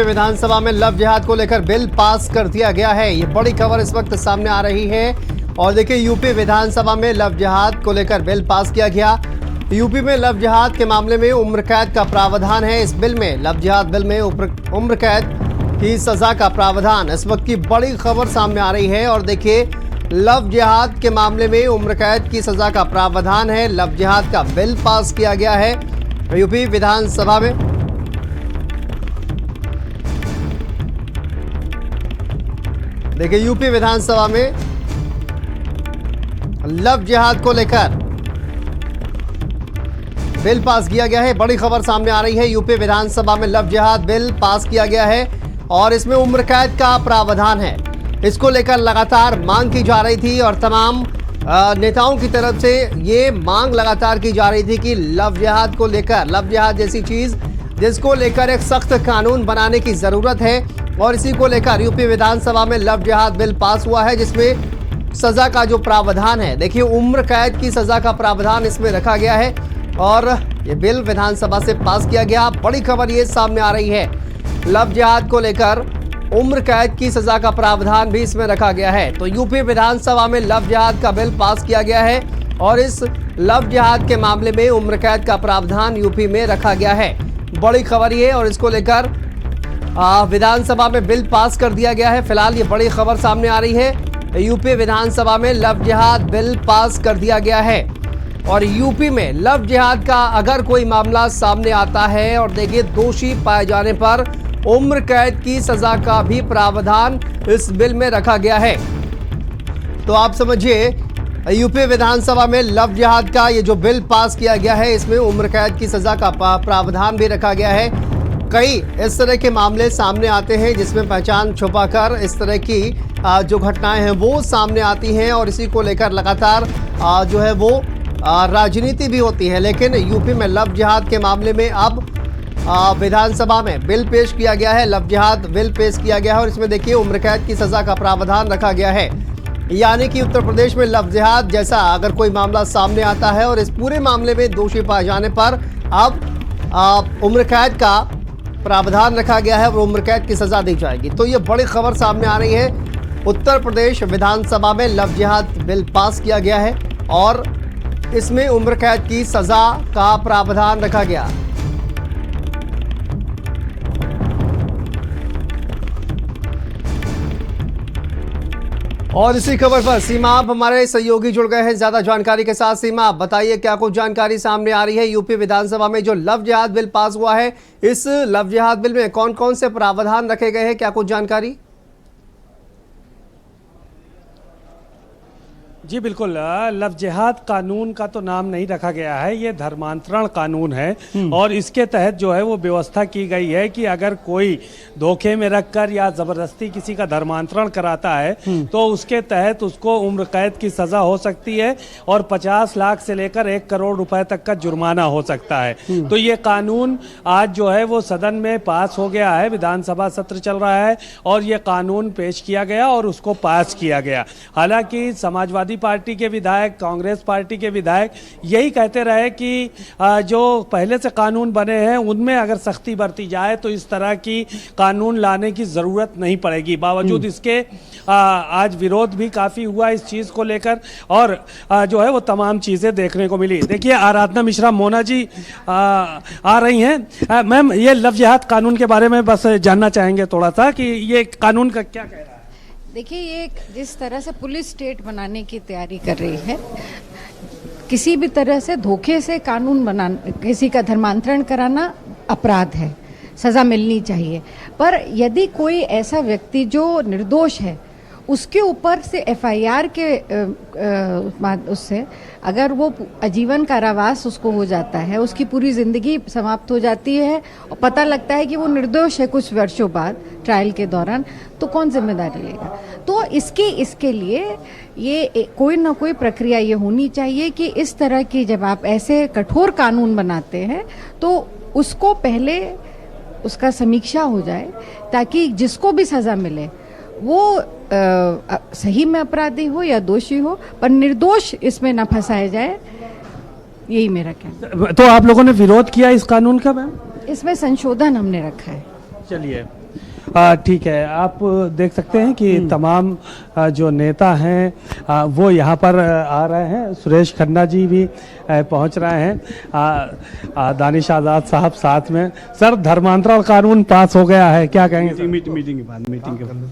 विधानसभा में लव जिहाद को लेकर बिल पास कर दिया गया है। ये बड़ी खबर इस वक्त सामने आ रही है और देखिए यूपी विधानसभा में लव जिहाद को लेकर बिल पास किया गया। यूपी में लव जिहाद के मामले में उम्र कैद का प्रावधान है। इस बिल में लव जिहाद बिल में उम्र कैद की सजा का प्रावधान इस वक्त की बड़ी खबर सामने आ रही है और देखिए लव जिहाद के मामले में उम्र कैद की सजा का प्रावधान है। लव जिहाद का बिल पास किया गया है यूपी विधानसभा में। देखिए यूपी विधानसभा में लव जिहाद को लेकर बिल पास किया गया है। बड़ी खबर सामने आ रही है, यूपी विधानसभा में लव जिहाद बिल पास किया गया है और इसमें उम्र कैद का प्रावधान है। इसको लेकर लगातार मांग की जा रही थी और तमाम नेताओं की तरफ से ये मांग लगातार की जा रही थी कि लव जिहाद को लेकर, लव जिहाद जैसी चीज जिसको लेकर एक सख्त कानून बनाने की जरूरत है और इसी को लेकर यूपी विधानसभा में लव जिहाद बिल पास हुआ है जिसमें सजा का जो प्रावधान है, देखिए उम्र कैद की सजा का प्रावधान इसमें रखा गया है और ये बिल विधानसभा से पास किया गया। बड़ी खबर ये सामने आ रही है, लव जिहाद को लेकर उम्र कैद की सजा का प्रावधान भी इसमें रखा गया है। तो यूपी विधानसभा में लव जिहाद का बिल पास किया गया है और इस लव जिहाद के मामले में उम्र कैद का प्रावधान यूपी में रखा गया है। बड़ी खबर ये और इसको लेकर विधानसभा में बिल पास कर दिया गया है। फिलहाल ये बड़ी खबर सामने आ रही है, यूपी विधानसभा में लव जिहाद बिल पास कर दिया गया है और यूपी में लव जिहाद का अगर कोई मामला सामने आता है और देखिए दोषी पाए जाने पर उम्र कैद की सजा का भी प्रावधान इस बिल में रखा गया है। तो आप समझिए यूपी विधानसभा में लव जिहाद का ये जो बिल पास किया गया है इसमें उम्र कैद की सजा का प्रावधान भी रखा गया है। कई इस तरह के मामले सामने आते हैं जिसमें पहचान छुपाकर इस तरह की जो घटनाएं हैं वो सामने आती हैं और इसी को लेकर लगातार जो है वो राजनीति भी होती है। लेकिन यूपी में लव जिहाद के मामले में अब विधानसभा में बिल पेश किया गया है, लव जिहाद बिल पेश किया गया है और इसमें देखिए उम्र कैद की सजा का प्रावधान रखा गया है। यानी कि उत्तर प्रदेश में लव जिहाद जैसा अगर कोई मामला सामने आता है और इस पूरे मामले में दोषी पाए जाने पर अब उम्र कैद का प्रावधान रखा गया है और उम्र कैद की सजा दी जाएगी। तो ये बड़ी खबर सामने आ रही है, उत्तर प्रदेश विधानसभा में लव जिहाद बिल पास किया गया है और इसमें उम्र कैद की सजा का प्रावधान रखा गया। और इसी खबर पर सीमा आप हमारे सहयोगी जुड़ गए हैं ज्यादा जानकारी के साथ। सीमा आप बताइए क्या कुछ जानकारी सामने आ रही है, यूपी विधानसभा में जो लव जिहाद बिल पास हुआ है इस लव जिहाद बिल में कौन कौन से प्रावधान रखे गए हैं, क्या कुछ जानकारी? जी बिल्कुल, लव जिहाद कानून का तो नाम नहीं रखा गया है, ये धर्मांतरण कानून है और इसके तहत जो है वो व्यवस्था की गई है कि अगर कोई धोखे में रखकर या जबरदस्ती किसी का धर्मांतरण कराता है तो उसके तहत उसको उम्र कैद की सजा हो सकती है और 50 लाख से लेकर 1 करोड़ रुपए तक का जुर्माना हो सकता है। तो ये कानून आज जो है वो सदन में पास हो गया है, विधानसभा सत्र चल रहा है और ये कानून पेश किया गया और उसको पास किया गया। हालांकि समाजवादी पार्टी के विधायक, कांग्रेस पार्टी के विधायक यही कहते रहे कि जो पहले से कानून बने हैं उनमें अगर सख्ती बरती जाए तो इस तरह की कानून लाने की जरूरत नहीं पड़ेगी। बावजूद इसके आज विरोध भी काफी हुआ इस चीज को लेकर और जो है वो तमाम चीजें देखने को मिली। देखिए आराधना मिश्रा मोना जी आ रही हैं। मैम, ये लव जिहाद कानून के बारे में बस जानना चाहेंगे थोड़ा सा कि ये कानून का क्या कह रहा है। देखिए, ये जिस तरह से पुलिस स्टेट बनाने की तैयारी कर रही है, किसी भी तरह से धोखे से कानून बनाना, किसी का धर्मांतरण कराना अपराध है, सजा मिलनी चाहिए। पर यदि कोई ऐसा व्यक्ति जो निर्दोष है उसके ऊपर से एफआईआर के उससे अगर वो आजीवन कारावास उसको हो जाता है, उसकी पूरी जिंदगी समाप्त हो जाती है और पता लगता है कि वो निर्दोष है कुछ वर्षों बाद ट्रायल के दौरान, तो कौन जिम्मेदारी लेगा? तो इसके लिए ये कोई ना कोई प्रक्रिया ये होनी चाहिए कि इस तरह की जब आप ऐसे कठोर कानून बनाते हैं तो उसको पहले उसका समीक्षा हो जाए ताकि जिसको भी सजा मिले वो सही में अपराधी हो या दोषी हो, पर निर्दोष इसमें ना फंसाया जाए, यही मेरा कहना। तो आप लोगों ने विरोध किया इस कानून का मैम? इसमें संशोधन हमने रखा है। चलिए, ठीक है, आप देख सकते हैं कि तमाम जो नेता हैं वो यहाँ पर आ रहे हैं। सुरेश खन्ना जी भी पहुँच रहे हैं, दानिश आज़ाद साहब साथ में। सर, धर्मांतरण कानून पास हो गया है, क्या कहेंगे? मीटिंग के बाद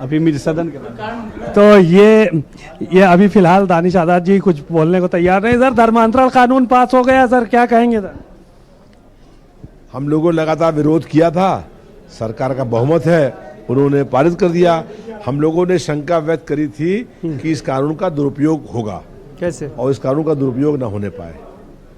अभी सदन के बाद तो ये अभी फिलहाल दानिश आज़ाद जी कुछ बोलने को तैयार नहीं। सर, धर्मांतरण कानून पास हो गया, सर क्या कहेंगे? सर, हम लोगों ने लगातार विरोध किया था, सरकार का बहुमत है, उन्होंने पारित कर दिया। हम लोगों ने शंका व्यक्त करी थी कि इस कानून का दुरुपयोग होगा, कैसे, और इस कानून का दुरुपयोग न होने पाए।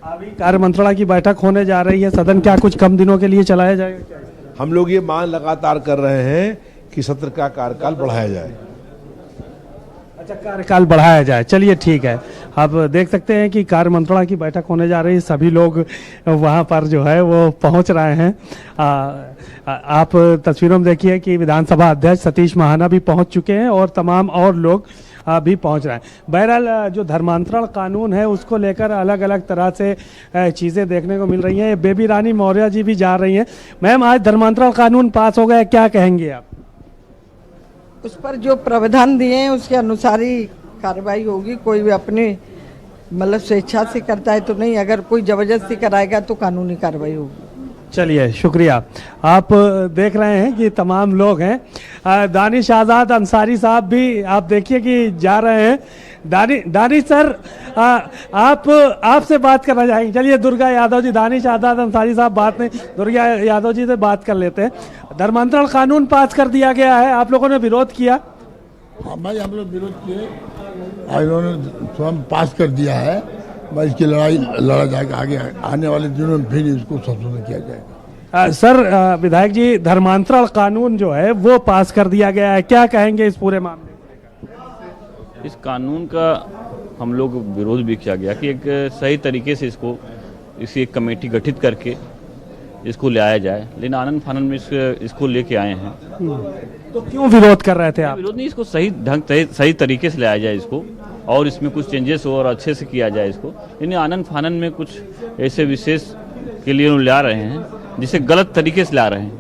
अभी कार्य मंत्रणा की बैठक होने जा रही है, सदन क्या कुछ कम दिनों के लिए चलाया जाएगा? हम लोग ये मांग लगातार कर रहे हैं कि सत्र का कार्यकाल बढ़ाया जाए। अच्छा, कार्यकाल बढ़ाया जाए, चलिए ठीक है। आप देख सकते हैं कि कार्य मंत्रणा की बैठक होने जा रही है, सभी लोग वहां पर जो है वो पहुंच रहे हैं। आप तस्वीरों में देखिए कि विधानसभा अध्यक्ष सतीश महाना भी पहुंच चुके हैं और तमाम और लोग भी पहुंच रहे हैं। बहरहाल जो धर्मांतरण कानून है उसको लेकर अलग अलग तरह से चीज़ें देखने को मिल रही हैं। बेबी रानी मौर्य जी भी जा रही हैं। मैम, आज धर्मांतरण कानून पास हो गया, क्या कहेंगे आप? उस पर जो प्रावधान दिए हैं उसके अनुसार ही कार्रवाई होगी। कोई भी अपने मतलब स्वेच्छा से करता है तो नहीं, अगर कोई जबरदस्ती कराएगा तो कानूनी कार्रवाई होगी। चलिए, शुक्रिया। आप देख रहे हैं कि तमाम लोग हैं। दानिश आज़ाद अंसारी साहब भी आप देखिए कि जा रहे हैं। दानिश सर, आपसे बात करना चाहेंगे। चलिए, दुर्गा यादव जी, दानिश आज़ाद अंसारी साहब बात नहीं, दुर्गा यादव जी से बात कर लेते हैं। धर्मांतरण कानून पास कर दिया गया है, आप लोगों ने विरोध किया? हाँ भाई, हम लोग विरोध किए, इन्होंने स्वयं पास कर दिया है। भाई, इसकी लड़ाई लड़ा जाएगा, आगे आने वाले दिनों में फिर इसको संशोधन किया जाएगा। सर, विधायक जी, धर्मांतरण कानून जो है वो पास कर दिया गया है, क्या कहेंगे इस पूरे मामले में? इस कानून का हम लोग विरोध भी किया गया कि एक सही तरीके से इसी एक कमेटी गठित करके इसको ले आया जाए, लेकिन आनंद फानन में इसको लेके आए हैं। तो क्यों विरोध कर रहे थे आप? विरोध नहीं, इसको सही तरीके से ले आया जाए इसको, और इसमें कुछ चेंजेस हो और अच्छे से किया जाए इसको। लेकिन आनंद फानन में कुछ ऐसे विशेष के लिए ला रहे हैं जिसे गलत तरीके से ला रहे हैं।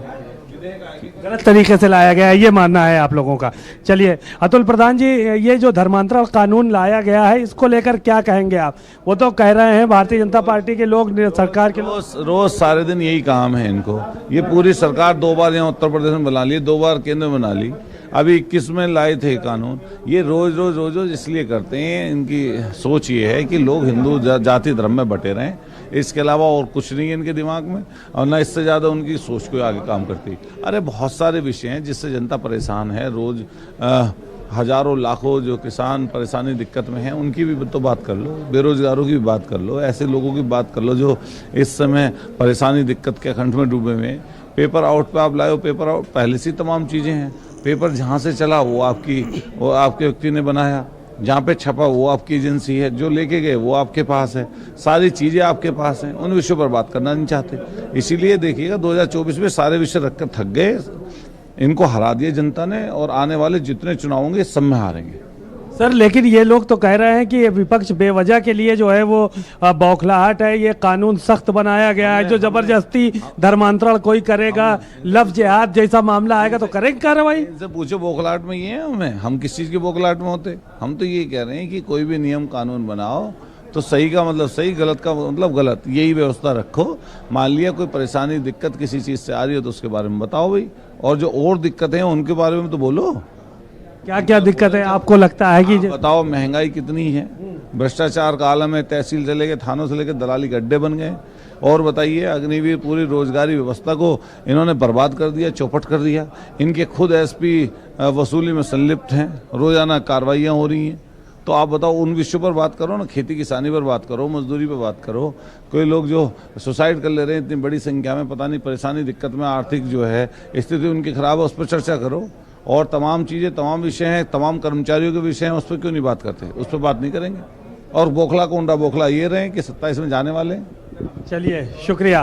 गलत तरीके से लाया गया है, ये मानना है आप लोगों का। चलिए, अतुल प्रधान जी, ये जो धर्मांतरण कानून लाया गया है इसको लेकर क्या कहेंगे आप? वो तो कह रहे हैं भारतीय जनता पार्टी के लोग, सरकार के लोग रोज सारे दिन यही काम है इनको। ये पूरी सरकार 2 बार यहाँ उत्तर प्रदेश में बना ली, 2 बार केंद्र में बना ली, अभी 21 में लाए थे कानून। ये रोज रोज इसलिए करते हैं, इनकी सोच ये है कि लोग हिंदू जाति धर्म में बटे रहें, इसके अलावा और कुछ नहीं है इनके दिमाग में, और न इससे ज़्यादा उनकी सोच कोई आगे काम करती। अरे बहुत सारे विषय हैं जिससे जनता परेशान है। रोज हजारों लाखों जो किसान परेशानी दिक्कत में हैं, उनकी भी तो बात कर लो, बेरोजगारों की भी बात कर लो, ऐसे लोगों की बात कर लो जो इस समय परेशानी दिक्कत के खंड में डूबे हुए हैं। पेपर आउट पे आप लाए हो, पेपर आउट पहले से तमाम चीज़ें हैं। पेपर जहाँ से चला वो आपके व्यक्ति ने बनाया, जहाँ पे छपा वो आपकी एजेंसी है, जो लेके गए वो आपके पास है, सारी चीज़ें आपके पास हैं। उन विषयों पर बात करना नहीं चाहते। इसीलिए देखिएगा 2024 में सारे विषय रखकर थक गए, इनको हरा दिया जनता ने, और आने वाले जितने चुनाव होंगे सब में हारेंगे। सर, लेकिन ये लोग तो कह रहे हैं कि विपक्ष बेवजह के लिए जो है वो बौखलाहट है, ये कानून सख्त बनाया गया है, जो जबरदस्ती धर्मांतरण कोई करेगा, लफ्ज जिहाद जैसा मामला आएगा तो करेंगे कार्रवाई। इनसे पूछो बौखलाहट में ये है हम किस चीज़ की बौखलाहट में होते? हम तो ये कह रहे हैं कि कोई भी नियम कानून बनाओ तो सही का मतलब सही, गलत का मतलब गलत, यही व्यवस्था रखो। मान लिया कोई परेशानी दिक्कत किसी चीज़ से आ रही हो तो उसके बारे में बताओ भाई, और जो और दिक्कतें हैं उनके बारे में तो बोलो। क्या क्या दिक्कत है आपको लगता है कि बताओ, महंगाई कितनी है, भ्रष्टाचार का आलम है, तहसील से लेके थानों से लेके दलाली के अड्डे बन गए। और बताइए, अग्निवीर पूरी रोजगारी व्यवस्था को इन्होंने बर्बाद कर दिया, चौपट कर दिया। इनके खुद एसपी वसूली में संलिप्त हैं, रोजाना कार्रवाइयाँ हो रही हैं। तो आप बताओ, उन विषयों पर बात करो ना, खेती किसानी पर बात करो, मजदूरी पर बात करो। कोई लोग जो सुसाइड कर ले रहे हैं इतनी बड़ी संख्या में, पता नहीं परेशानी दिक्कत में, आर्थिक जो है स्थिति उनकी खराब है, उस पर चर्चा करो। और तमाम चीज़ें, तमाम विषय हैं, तमाम कर्मचारियों के विषय हैं, उस पर क्यों नहीं बात करते? उस पर बात नहीं करेंगे। और बोखला को उंडा बोखला ये रहे कि 27 में जाने वाले हैं। चलिए, शुक्रिया।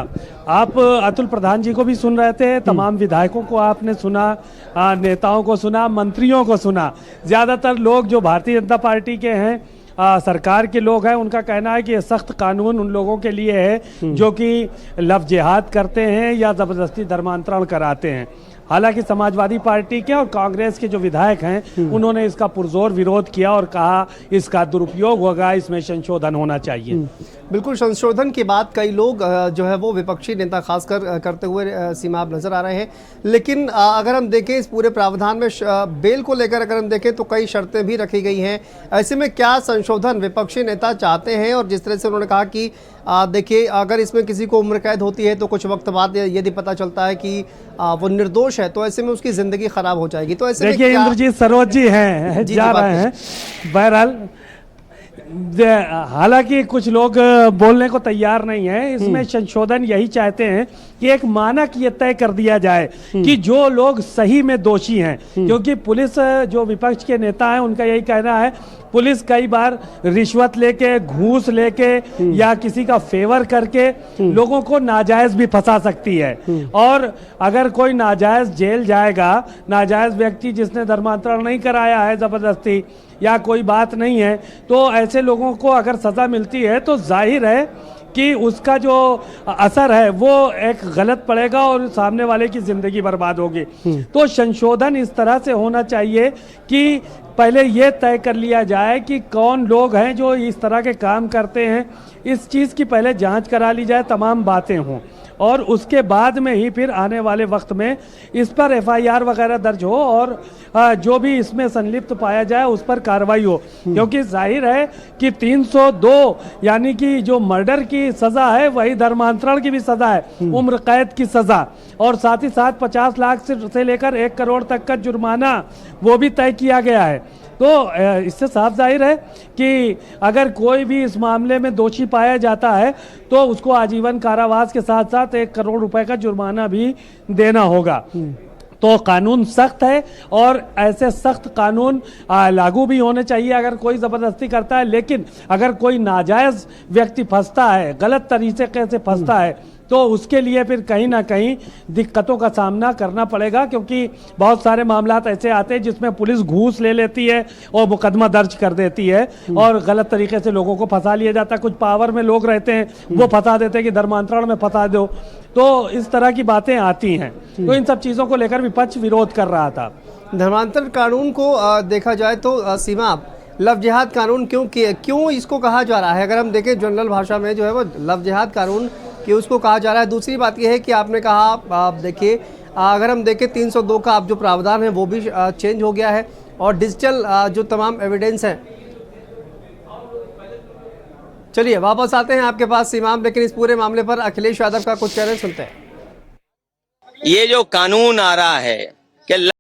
आप अतुल प्रधान जी को भी सुन रहे थे, तमाम विधायकों को आपने सुना, नेताओं को सुना, मंत्रियों को सुना। ज़्यादातर लोग जो भारतीय जनता पार्टी के हैं, सरकार के लोग हैं, उनका कहना है कि ये सख्त कानून उन लोगों के लिए है जो कि लव जिहाद करते हैं या ज़बरदस्ती धर्मांतरण कराते हैं। हालांकि समाजवादी पार्टी के और कांग्रेस के जो विधायक हैं उन्होंने इसका पुरजोर विरोध किया और कहा इसका दुरुपयोग होगा, इसमें संशोधन होना चाहिए। बिल्कुल, संशोधन की बात कई लोग जो है वो विपक्षी नेता खासकर करते हुए सीमा आप नजर आ रहे हैं। लेकिन अगर हम देखें इस पूरे प्रावधान में बेल को लेकर अगर हम देखें तो कई शर्तें भी रखी गई हैं। ऐसे में क्या संशोधन विपक्षी नेता चाहते हैं? और जिस तरह से उन्होंने कहा कि देखिए अगर इसमें किसी को उम्र कैद होती है तो कुछ वक्त बाद यदि पता चलता है कि वो निर्दोष है तो ऐसे में उसकी जिंदगी खराब हो जाएगी। तो ऐसे देखिए इंद्रजीत सरोज जी हैं जा रहे हैं। बहरहाल हालांकि कुछ लोग बोलने को तैयार नहीं है। इसमें संशोधन यही चाहते हैं कि एक मानक ये तय कर दिया जाए कि जो लोग सही में दोषी हैं, क्योंकि पुलिस जो विपक्ष के नेता हैं उनका यही कहना है पुलिस कई बार रिश्वत लेके, घूस लेके या किसी का फेवर करके लोगों को नाजायज भी फंसा सकती है। और अगर कोई नाजायज जेल जाएगा, नाजायज व्यक्ति जिसने धर्मांतरण नहीं कराया है जबरदस्ती या कोई बात नहीं है, तो ऐसे लोगों को अगर सजा मिलती है तो जाहिर है कि उसका जो असर है वो एक गलत पड़ेगा और सामने वाले की जिंदगी बर्बाद होगी। तो संशोधन इस तरह से होना चाहिए कि पहले ये तय कर लिया जाए कि कौन लोग हैं जो इस तरह के काम करते हैं, इस चीज़ की पहले जांच करा ली जाए, तमाम बातें हों और उसके बाद में ही फिर आने वाले वक्त में इस पर FIR वगैरह दर्ज हो और जो भी इसमें संलिप्त पाया जाए उस पर कार्रवाई हो। क्योंकि जाहिर है कि 302 यानी कि जो मर्डर की सज़ा है वही धर्मांतरण की भी सज़ा है, उम्र कैद की सज़ा, और साथ ही साथ 50 लाख से लेकर 1 करोड़ तक का जुर्माना वो भी तय किया गया है। तो इससे साफ जाहिर है कि अगर कोई भी इस मामले में दोषी पाया जाता है तो उसको आजीवन कारावास के साथ साथ 1 करोड़ रुपए का जुर्माना भी देना होगा। तो कानून सख्त है और ऐसे सख्त कानून लागू भी होने चाहिए अगर कोई ज़बरदस्ती करता है। लेकिन अगर कोई नाजायज़ व्यक्ति फंसता है, गलत तरीके से फंसता है, तो उसके लिए फिर कहीं ना कहीं दिक्कतों का सामना करना पड़ेगा। क्योंकि बहुत सारे मामलात ऐसे आते हैं जिसमें पुलिस घूस ले लेती है और मुकदमा दर्ज कर देती है और गलत तरीके से लोगों को फंसा लिया जाता है। कुछ पावर में लोग रहते हैं वो फंसा देते हैं कि धर्मांतरण में फंसा दो, तो इस तरह की बातें आती हैं। तो इन सब चीज़ों को लेकर विपक्ष विरोध कर रहा था। धर्मांतरण कानून को देखा जाए तो सीमा लव जिहाद कानून क्यों इसको कहा जा रहा है? अगर हम देखें जनरल भाषा में जो है वो लव जिहाद कानून क्यों उसको कहा जा रहा है? दूसरी बात यह है कि आपने कहा आप देखिए अगर हम देखें 302 का आप जो प्रावधान है वो भी चेंज हो गया है और डिजिटल जो तमाम एविडेंस हैं। चलिए वापस आते हैं आपके पास सीमाम, लेकिन इस पूरे मामले पर अखिलेश यादव का कुछ कहना सुनते हैं। ये जो कानून आ रहा है कि